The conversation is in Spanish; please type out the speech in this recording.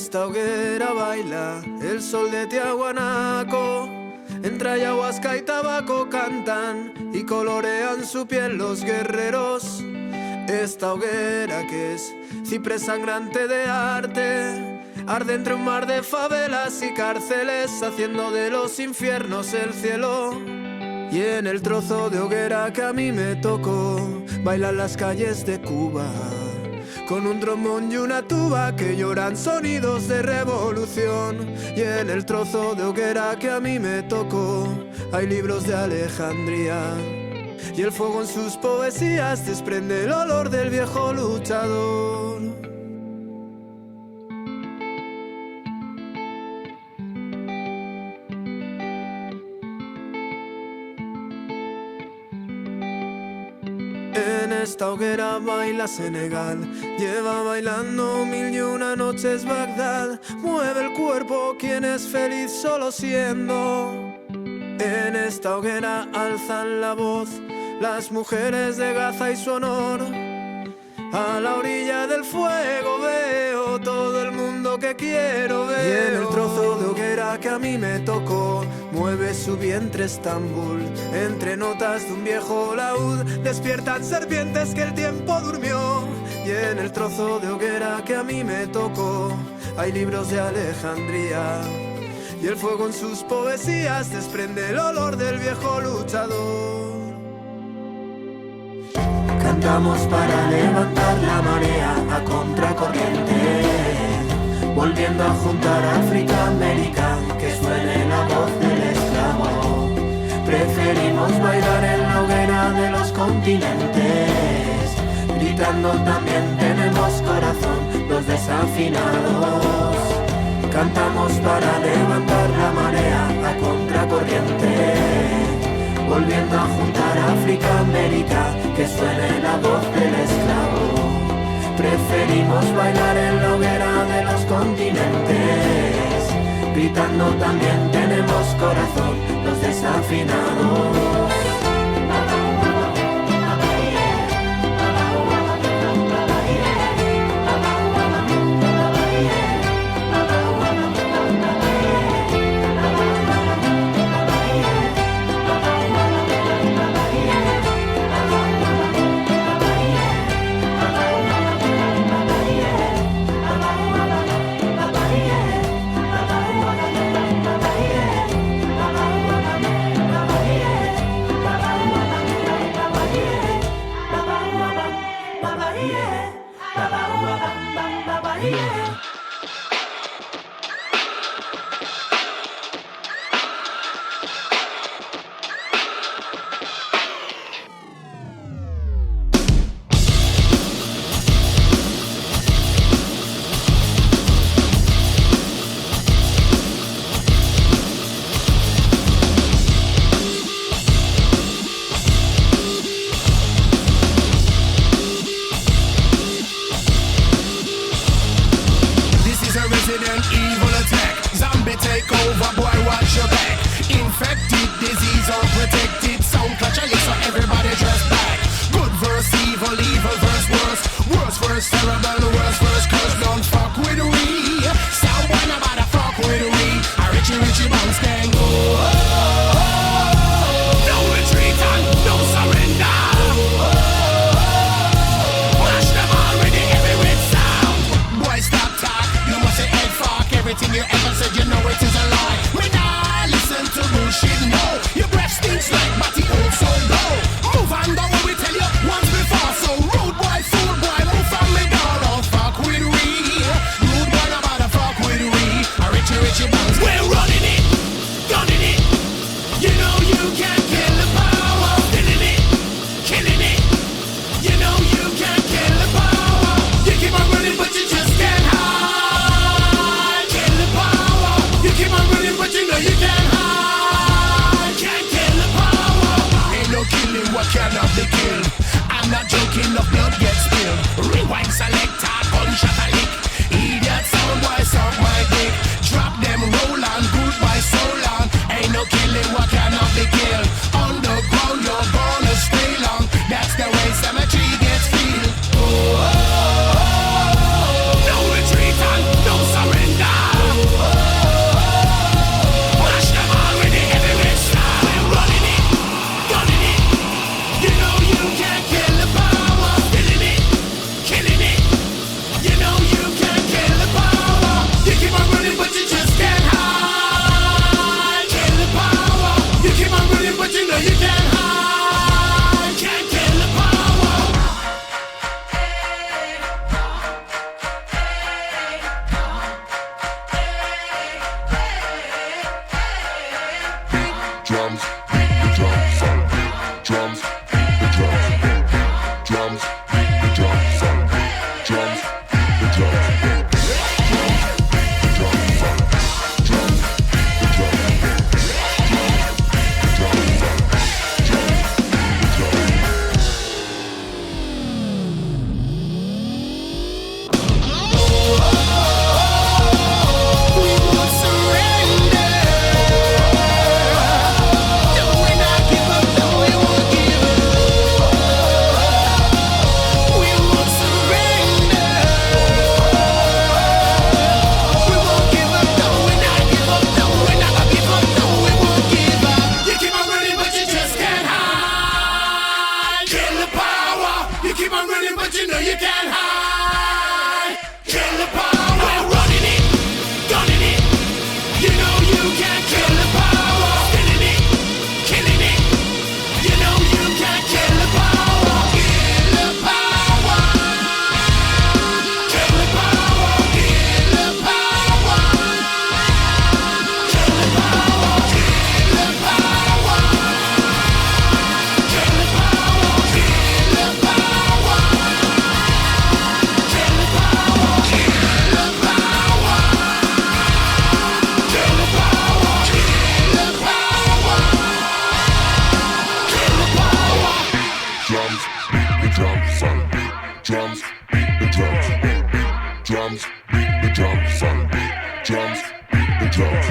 esta hoguera baila el sol de Tiahuanaco. Entre ayahuasca y tabaco cantan y colorean su piel los guerreros. Esta hoguera que es ciprés sangrante de arte arde entre un mar de favelas y cárceles, haciendo de los infiernos el cielo. Y en el trozo de hoguera que a mí me tocó, bailan las calles de Cuba, con un trombón y una tuba que lloran sonidos de revolución. Y en el trozo de hoguera que a mí me tocó, hay libros de Alejandría, y el fuego en sus poesías desprende el olor del viejo luchador. En esta hoguera baila Senegal, lleva bailando 1001 noches Bagdad. Mueve el cuerpo quien es feliz solo siendo. En esta hoguera alzan la voz las mujeres de Gaza y su honor. A la orilla del fuego veo todo el mundo que quiero ver. Y en el trozo de hoguera que a mí me tocó, mueve su vientre Estambul. Entre notas de un viejo laúd despiertan serpientes que el tiempo durmió. Y en el trozo de hoguera que a mí me tocó, hay libros de Alejandría, y el fuego en sus poesías desprende el olor del viejo luchador. Cantamos para levantar la marea a contracorriente, volviendo a juntar África, América, que suene la voz del esclavo. Preferimos bailar en la hoguera de los continentes, gritando también tenemos corazón, los desafinados. Cantamos para levantar la marea a contracorriente, volviendo a juntar África, América, que suene la voz del esclavo. Preferimos bailar en la hoguera de los continentes, gritando también tenemos corazón, los desafinados. drums, the drums, drums, the drums, drums, the drums, drums, the drums. Drums, the drums, drums, the drums.